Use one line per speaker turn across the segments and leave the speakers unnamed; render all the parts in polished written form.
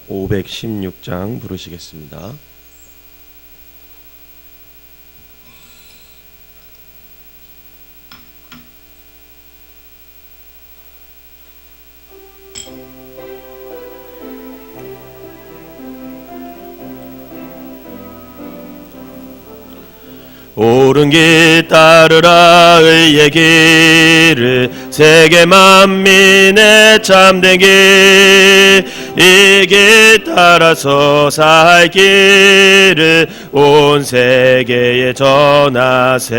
516장 부르시겠습니다. 옳은 길 따르라 의의 길을 세계 만민의 참된 길 이 길 따라서 살 길을 온 세계에 전하세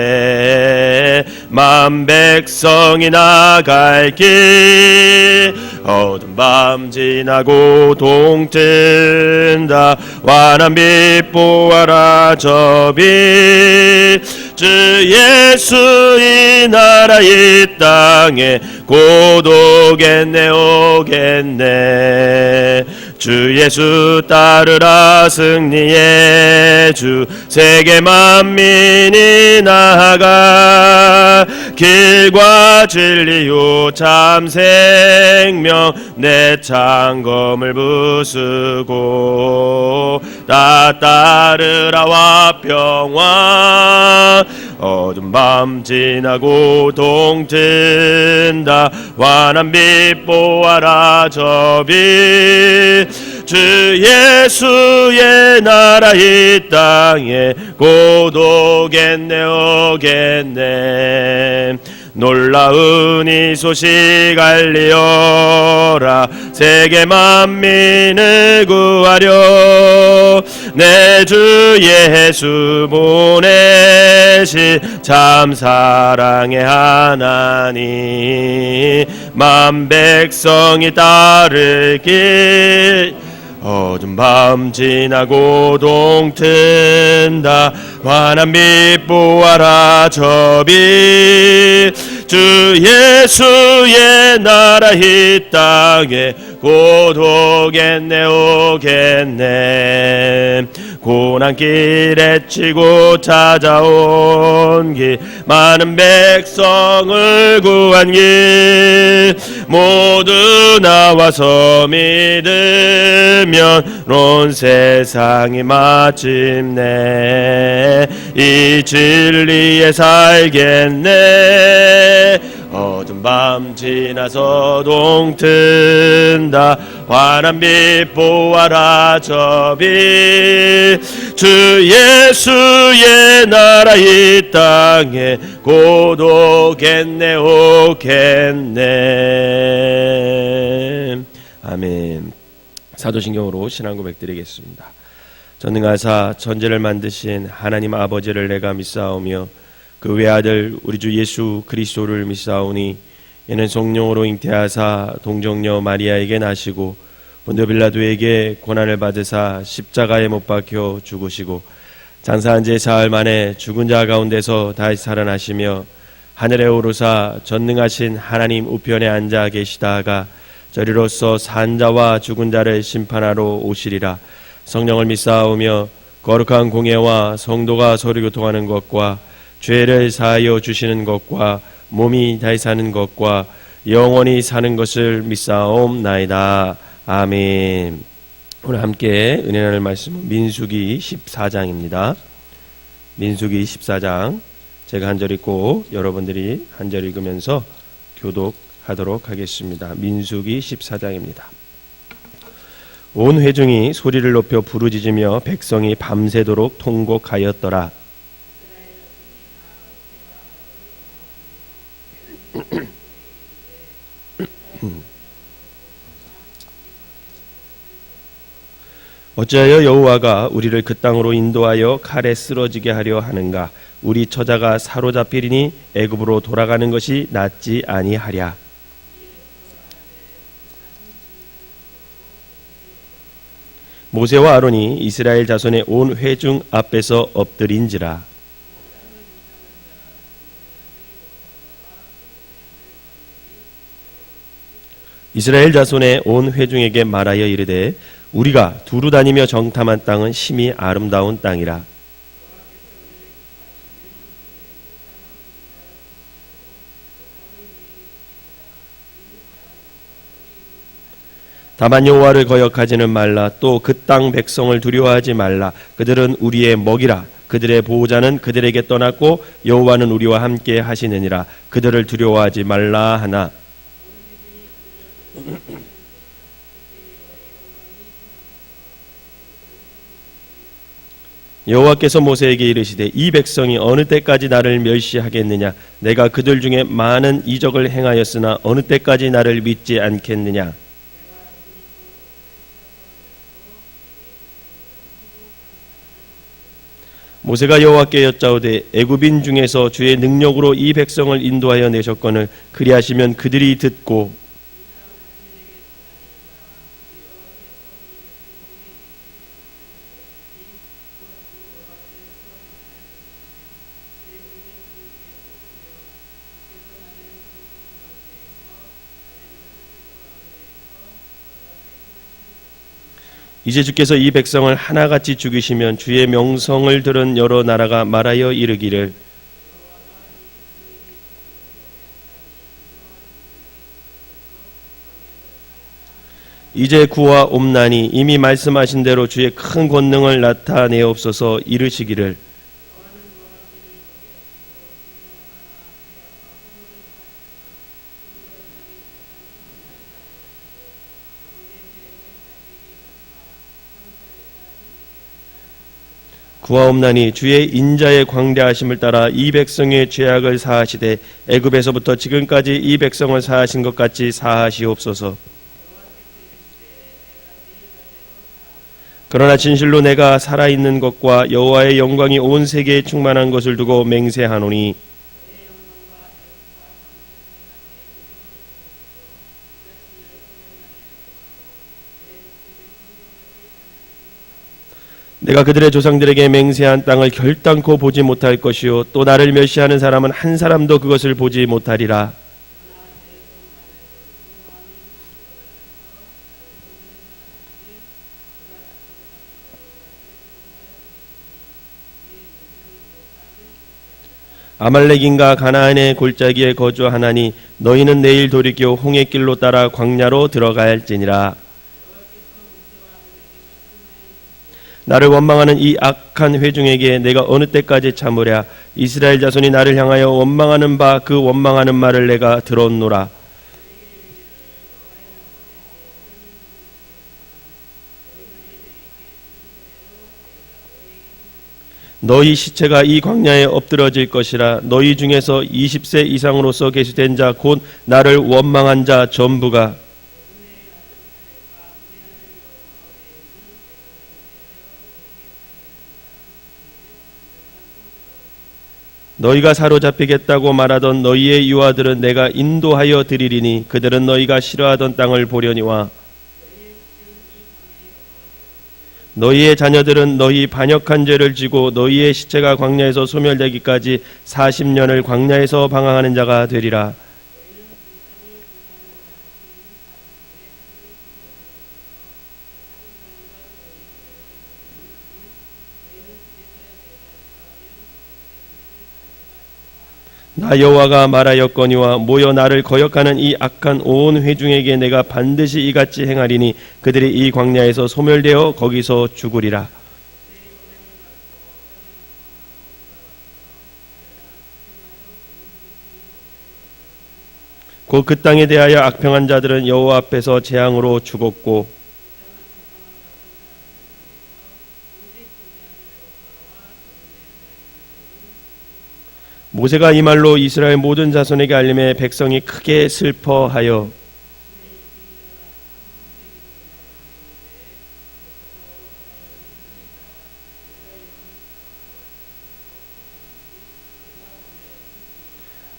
만 백성이 나갈 길 어두운 밤 지나고 동튼다 환한 빛 보아라 저 빛 주 예수 이 나라 이 땅에 곧 오겠네 오겠네 주 예수 따르라 승리의 주 세계 만민이 나아가 길과 진리요 참 생명 내 창검을 부수고 다 따르라 화평화 어두운 밤 지나고 동튼다 환한 빛 보아라 저 빛 주 예수의 나라 이 땅에 곧 오겠네 오겠네 놀라운 이 소식 알리어라 세계 만민을 구하려 내 주 예수 보내신 참 사랑의 하나님 만 백성이 따를 길 어두운 밤 지나고 동튼다 환한 빛 보아라 저 빛 주 예수의 나라 이 땅에 곧 오겠네 오겠네 고난길 헤치고 찾아온 길 많은 백성을 구한 길 모두 나와서 믿으면 온 세상이 마침내 이 진리에 살겠네 어두운 밤 지나서 동튼다 환한 빛 보아라 저 빛 주 예수의 나라 이 땅에 곧 오겠네 오겠네 아멘. 사도신경으로 신앙 고백드리겠습니다. 전능하사 천지를 만드신 하나님 아버지를 내가 믿사오며 그 외아들 우리 주 예수 그리스도를 믿사오니 이는 성령으로 잉태하사 동정녀 마리아에게 나시고 본토 빌라도에게 고난을 받으사 십자가에 못 박혀 죽으시고 장사한 지 사흘 만에 죽은 자 가운데서 다시 살아나시며 하늘에 오르사 전능하신 하나님 우편에 앉아 계시다가 저리로서 산 자와 죽은 자를 심판하러 오시리라. 성령을 믿사오며 거룩한 공예와 성도가 서로 교통하는 것과 죄를 사하여 주시는 것과 몸이 다시 사는 것과 영원히 사는 것을 믿사옵나이다. 아멘. 오늘 함께 은혜 나눌 말씀은 민수기 14장입니다. 민수기 14장 제가 한 절 읽고 여러분들이 한 절 읽으면서 교독하도록 하겠습니다. 민수기 14장입니다. 온 회중이 소리를 높여 부르짖으며 백성이 밤새도록 통곡하였더라. 어찌하여 여호와가 우리를 그 땅으로 인도하여 칼에 쓰러지게 하려 하는가? 우리 처자가 사로잡히리니 애굽으로 돌아가는 것이 낫지 아니하랴. 모세와 아론이 이스라엘 자손의 온 회중 앞에서 엎드린지라. 이스라엘 자손의 온 회중에게 말하여 이르되 우리가 두루 다니며 정탐한 땅은 심히 아름다운 땅이라. 다만 여호와를 거역하지는 말라. 또 그 땅 백성을 두려워하지 말라. 그들은 우리의 먹이라. 그들의 보호자는 그들에게 떠났고 여호와는 우리와 함께 하시느니라. 그들을 두려워하지 말라 하나. 여호와께서 모세에게 이르시되 이 백성이 어느 때까지 나를 멸시하겠느냐. 내가 그들 중에 많은 이적을 행하였으나 어느 때까지 나를 믿지 않겠느냐. 모세가 여호와께 여짜오되 애굽인 중에서 주의 능력으로 이 백성을 인도하여 내셨거늘 그리하시면 그들이 듣고 이제 주께서 이 백성을 하나같이 죽이시면 주의 명성을 들은 여러 나라가 말하여 이르기를 이제 구하옵나니 이미 말씀하신 대로 주의 큰 권능을 나타내옵소서. 이르시기를 구하옵나니 주의 인자의 광대하심을 따라 이 백성의 죄악을 사하시되 애굽에서부터 지금까지 이 백성을 사하신 것 같이 사하시옵소서. 그러나 진실로 내가 살아있는 것과 여호와의 영광이 온 세계에 충만한 것을 두고 맹세하노니 내가 그들의 조상들에게 맹세한 땅을 결단코 보지 못할 것이요 또 나를 멸시하는 사람은 한 사람도 그것을 보지 못하리라. 아말렉인가 가나안의 골짜기에 거주하나니 너희는 내일 돌이켜 홍해 길로 따라 광야로 들어갈지니라. 나를 원망하는 이 악한 회중에게 내가 어느 때까지 참으랴. 이스라엘 자손이 나를 향하여 원망하는 바 그 원망하는 말을 내가 들었노라. 너희 시체가 이 광야에 엎드러질 것이라. 너희 중에서 20세 이상으로서 계수된 자 곧 나를 원망한 자 전부가 너희가 사로잡히겠다고 말하던 너희의 유아들은 내가 인도하여 드리리니 그들은 너희가 싫어하던 땅을 보려니와 너희의 자녀들은 너희 반역한 죄를 지고 너희의 시체가 광야에서 소멸되기까지 40년을 광야에서 방황하는 자가 되리라. 나 여호와가 말하였거니와 모여 나를 거역하는 이 악한 온 회중에게 내가 반드시 이같이 행하리니 그들이 이 광야에서 소멸되어 거기서 죽으리라. 곧 그 땅에 대하여 악평한 자들은 여호와 앞에서 재앙으로 죽었고 모세가 이 말로 이스라엘 모든 자손에게 알림해 백성이 크게 슬퍼하여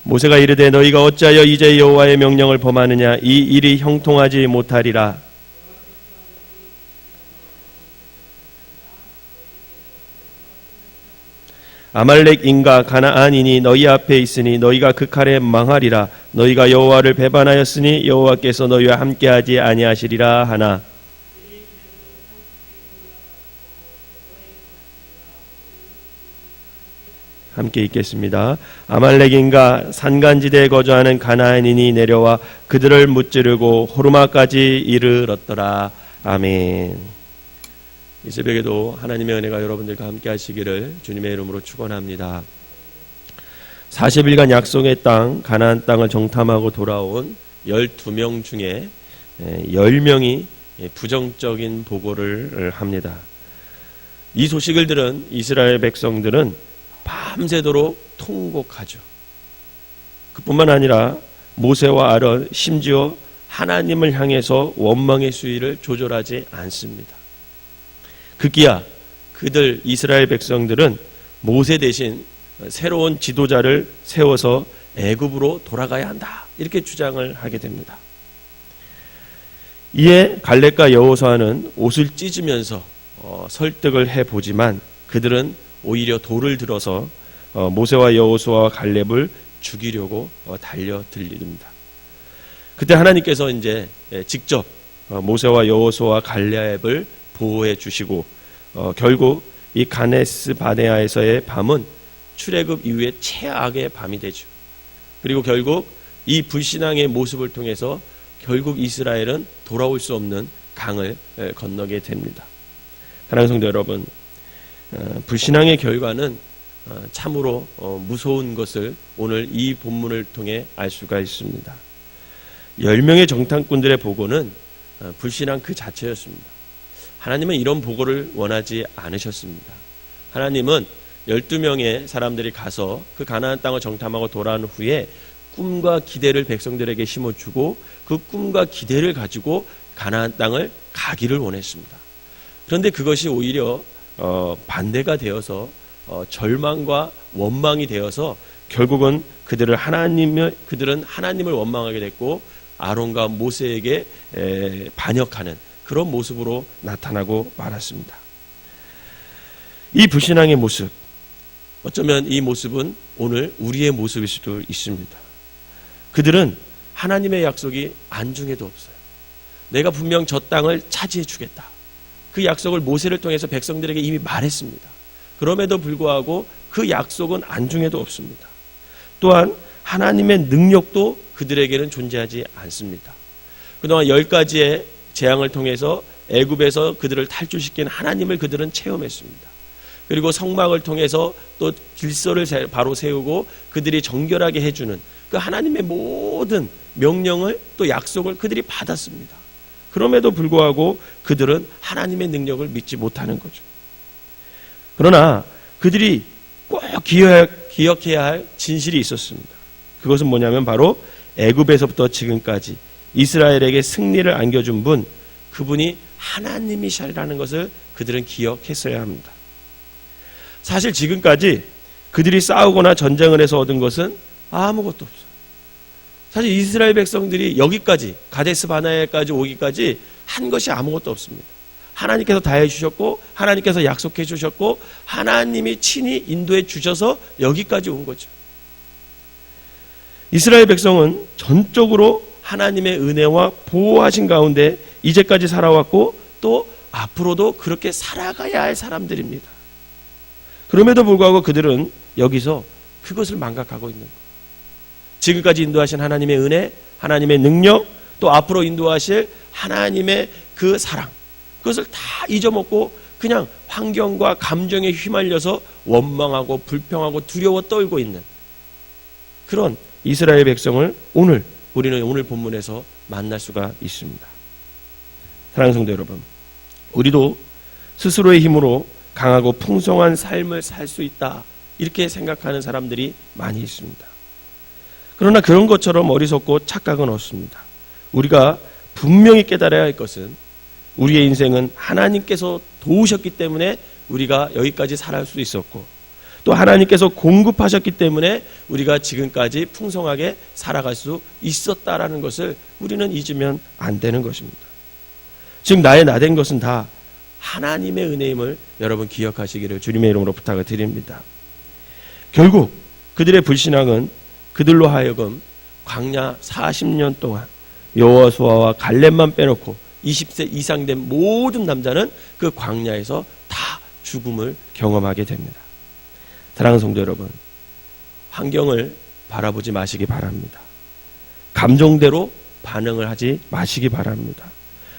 모세가 이르되 너희가 어찌하여 이제 여호와의 명령을 범하느냐. 이 일이 형통하지 못하리라. 아말렉인가 가나안이니 너희 앞에 있으니 너희가 그 칼에 망하리라. 너희가 여호와를 배반하였으니 여호와께서 너희와 함께하지 아니하시리라 하나. 함께 읽겠습니다. 아말렉인과 산간지대에 거주하는 가나안인이 내려와 그들을 무찌르고 호르마까지 이르렀더라. 아멘. 이 새벽에도 하나님의 은혜가 여러분들과 함께 하시기를 주님의 이름으로 축원합니다. 40일간 약속의 땅 가나안 땅을 정탐하고 돌아온 12명 중에 10명이 부정적인 보고를 합니다. 이 소식을 들은 이스라엘 백성들은 밤새도록 통곡하죠. 그뿐만 아니라 모세와 아론, 심지어 하나님을 향해서 원망의 수위를 조절하지 않습니다. 급기야 그들 이스라엘 백성들은 모세 대신 새로운 지도자를 세워서 애굽으로 돌아가야 한다, 이렇게 주장을 하게 됩니다. 이에 갈렙과 여호수아는 옷을 찢으면서 설득을 해보지만 그들은 오히려 돌을 들어서 모세와 여호수아와 갈렙을 죽이려고 달려들립니다. 그때 하나님께서 이제 직접 모세와 여호수아와 갈렙을 보호해 주시고 결국 이 가데스 바네아에서의 밤은 출애굽 이후에 최악의 밤이 되죠. 그리고 결국 이 불신앙의 모습을 통해서 결국 이스라엘은 돌아올 수 없는 강을 건너게 됩니다. 사랑하는 성도 여러분, 불신앙의 결과는 참으로 무서운 것을 오늘 이 본문을 통해 알 수가 있습니다. 10명의 정탐꾼들의 보고는 불신앙 그 자체였습니다. 하나님은 이런 보고를 원하지 않으셨습니다. 하나님은 12명의 사람들이 가서 그 가나안 땅을 정탐하고 돌아온 후에 꿈과 기대를 백성들에게 심어주고 그 꿈과 기대를 가지고 가나안 땅을 가기를 원했습니다. 그런데 그것이 오히려 반대가 되어서 절망과 원망이 되어서 결국은 그들은 하나님을 원망하게 됐고 아론과 모세에게 반역하는 그런 모습으로 나타나고 말았습니다. 이 불신앙의 모습, 어쩌면 이 모습은 오늘 우리의 모습일 수도 있습니다. 그들은 하나님의 약속이 안중에도 없어요. 내가 분명 저 땅을 차지해 주겠다, 그 약속을 모세를 통해서 백성들에게 이미 말했습니다. 그럼에도 불구하고 그 약속은 안중에도 없습니다. 또한 하나님의 능력도 그들에게는 존재하지 않습니다. 그동안 10가지의 재앙을 통해서 애굽에서 그들을 탈출시킨 하나님을 그들은 체험했습니다. 그리고 성막을 통해서 또 질서를 바로 세우고 그들이 정결하게 해주는 그 하나님의 모든 명령을 또 약속을 그들이 받았습니다. 그럼에도 불구하고 그들은 하나님의 능력을 믿지 못하는 거죠. 그러나 그들이 꼭 기억해야 할 진실이 있었습니다. 그것은 뭐냐면 바로 애굽에서부터 지금까지 이스라엘에게 승리를 안겨준 분, 그분이 하나님이시라는 것을 그들은 기억했어야 합니다. 사실 지금까지 그들이 싸우거나 전쟁을 해서 얻은 것은 아무것도 없어요. 사실 이스라엘 백성들이 여기까지 가데스 바네아에까지 오기까지 한 것이 아무것도 없습니다. 하나님께서 다 해주셨고 하나님께서 약속해 주셨고 하나님이 친히 인도해 주셔서 여기까지 온 거죠. 이스라엘 백성은 전적으로 하나님의 은혜와 보호하신 가운데 이제까지 살아왔고 또 앞으로도 그렇게 살아가야 할 사람들입니다. 그럼에도 불구하고 그들은 여기서 그것을 망각하고 있는 거예요. 지금까지 인도하신 하나님의 은혜, 하나님의 능력, 또 앞으로 인도하실 하나님의 그 사랑, 그것을 다 잊어먹고 그냥 환경과 감정에 휘말려서 원망하고 불평하고 두려워 떨고 있는 그런 이스라엘 백성을 우리는 오늘 본문에서 만날 수가 있습니다. 사랑하는 성도 여러분, 우리도 스스로의 힘으로 강하고 풍성한 삶을 살 수 있다, 이렇게 생각하는 사람들이 많이 있습니다. 그러나 그런 것처럼 어리석고 착각은 없습니다. 우리가 분명히 깨달아야 할 것은 우리의 인생은 하나님께서 도우셨기 때문에 우리가 여기까지 살아갈 수 있었고 또 하나님께서 공급하셨기 때문에 우리가 지금까지 풍성하게 살아갈 수 있었다라는 것을 우리는 잊으면 안 되는 것입니다. 지금 나의 나된 것은 다 하나님의 은혜임을 여러분 기억하시기를 주님의 이름으로 부탁을 드립니다. 결국 그들의 불신앙은 그들로 하여금 광야 40년 동안 여호수아와 갈렙만 빼놓고 20세 이상 된 모든 남자는 그 광야에서 다 죽음을 경험하게 됩니다. 사랑하는 성도 여러분, 환경을 바라보지 마시기 바랍니다. 감정대로 반응을 하지 마시기 바랍니다.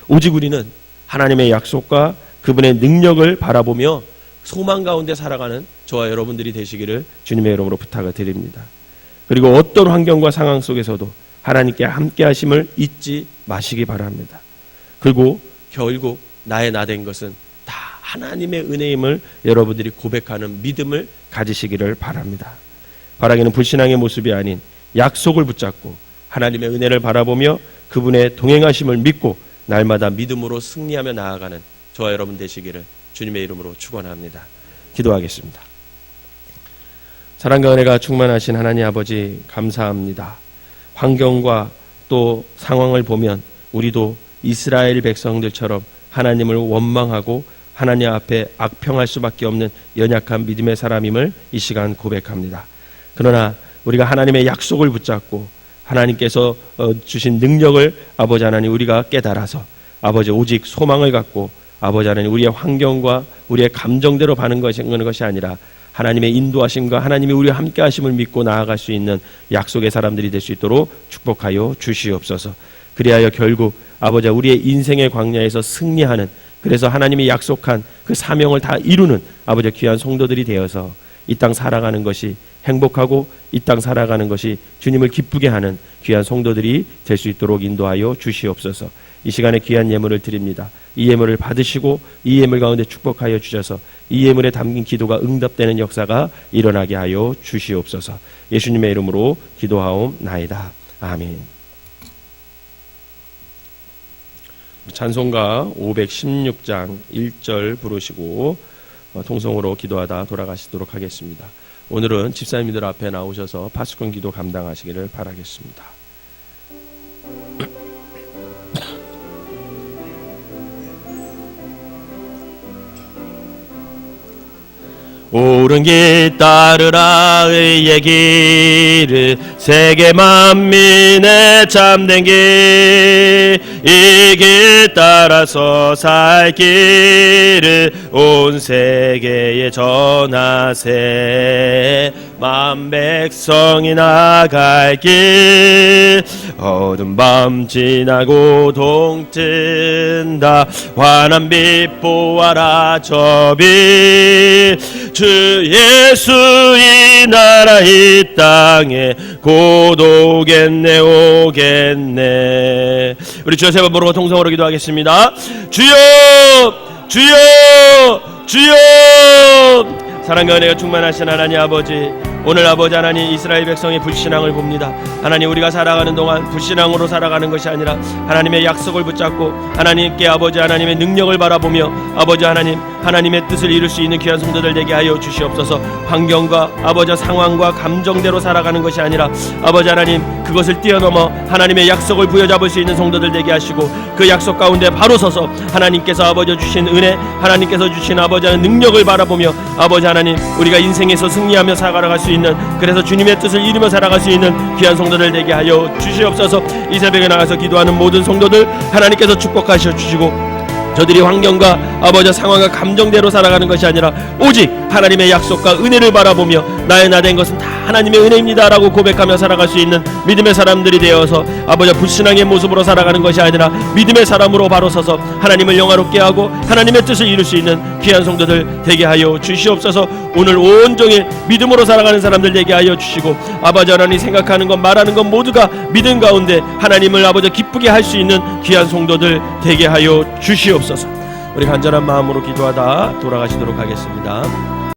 오직 우리는 하나님의 약속과 그분의 능력을 바라보며 소망 가운데 살아가는 저와 여러분들이 되시기를 주님의 이름으로 부탁을 드립니다. 그리고 어떤 환경과 상황 속에서도 하나님께 함께 하심을 잊지 마시기 바랍니다. 그리고 결국 나의 나된 것은 다 하나님의 은혜임을 여러분들이 고백하는 믿음을 가지시기를 바랍니다. 바라기는 불신앙의 모습이 아닌 약속을 붙잡고 하나님의 은혜를 바라보며 그분의 동행하심을 믿고 날마다 믿음으로 승리하며 나아가는 저와 여러분 되시기를 주님의 이름으로 축원합니다. 기도하겠습니다. 사랑과 은혜가 충만하신 하나님 아버지 감사합니다. 환경과 또 상황을 보면 우리도 이스라엘 백성들처럼 하나님을 원망하고 하나님 앞에 악평할 수밖에 없는 연약한 믿음의 사람임을 이 시간 고백합니다. 그러나 우리가 하나님의 약속을 붙잡고 하나님께서 주신 능력을 아버지 하나님 우리가 깨달아서 아버지 오직 소망을 갖고 아버지 하나님 우리의 환경과 우리의 감정대로 반응하는 것이 아니라 하나님의 인도하심과 하나님이 우리와 함께 하심을 믿고 나아갈 수 있는 약속의 사람들이 될 수 있도록 축복하여 주시옵소서. 그리하여 결국 아버지 우리의 인생의 광야에서 승리하는, 그래서 하나님이 약속한 그 사명을 다 이루는 아버지 귀한 성도들이 되어서 이 땅 살아가는 것이 행복하고 이 땅 살아가는 것이 주님을 기쁘게 하는 귀한 성도들이 될 수 있도록 인도하여 주시옵소서. 이 시간에 귀한 예물을 드립니다. 이 예물을 받으시고 이 예물 가운데 축복하여 주셔서 이 예물에 담긴 기도가 응답되는 역사가 일어나게 하여 주시옵소서. 예수님의 이름으로 기도하옵나이다. 아멘. 찬송가 516장 1절 부르시고 통성으로 기도하다 돌아가시도록 하겠습니다. 오늘은 집사님들 앞에 나오셔서 파수꾼 기도 감당하시기를 바라겠습니다. 옳은 길 따르라 의의 길을 세계 만민의 참된 길, 이 길 따라서 살 길을 온 세계에 전하세. 만 백성이 나갈 길, 어두운 밤 지나고 동뜬다. 환한 빛 보아라 저 빛, 주 예수 이 나라 이 땅에 곧 오겠네 오겠네. 우리 주여 세 번 부르고 통성으로 기도하겠습니다. 주여 주여 주여. 사랑과 은혜가 충만하신 하나님 아버지, 오늘 아버지 하나님 이스라엘 백성의 불신앙을 봅니다. 하나님 우리가 살아가는 동안 불신앙으로 살아가는 것이 아니라 하나님의 약속을 붙잡고 하나님께 아버지 하나님의 능력을 바라보며 아버지 하나님 하나님의 뜻을 이룰 수 있는 귀한 성도들 되게 하여 주시옵소서. 환경과 아버지 상황과 감정대로 살아가는 것이 아니라 아버지 하나님 그것을 뛰어넘어 하나님의 약속을 부여잡을 수 있는 성도들 되게 하시고 그 약속 가운데 바로 서서 하나님께서 아버지 주신 은혜, 하나님께서 주신 아버지 하나님 능력을 바라보며 아버지 하나님 우리가 인생에서 승리하며 살아갈 수 있는, 그래서 주님의 뜻을 이루며 살아갈 수 있는 귀한 성도들 되게 하여 주시옵소서. 이 새벽에 나가서 기도하는 모든 성도들 하나님께서 축복하셔 주시고 저들이 환경과 아버지 상황과 감정대로 살아가는 것이 아니라 오직 하나님의 약속과 은혜를 바라보며 나의 나된 것은 다 하나님의 은혜입니다 라고 고백하며 살아갈 수 있는 믿음의 사람들이 되어서 아버지 불신앙의 모습으로 살아가는 것이 아니라 믿음의 사람으로 바로 서서 하나님을 영화롭게 하고 하나님의 뜻을 이룰 수 있는 귀한 성도들 되게 하여 주시옵소서. 오늘 온종일 믿음으로 살아가는 사람들 되게 하여 주시고 아버지 하나님 생각하는 것 말하는 것 모두가 믿음 가운데 하나님을 아버지 기쁘게 할 수 있는 귀한 성도들 되게 하여 주시옵소서. 우리 간절한 마음으로 기도하다 돌아가시도록 하겠습니다.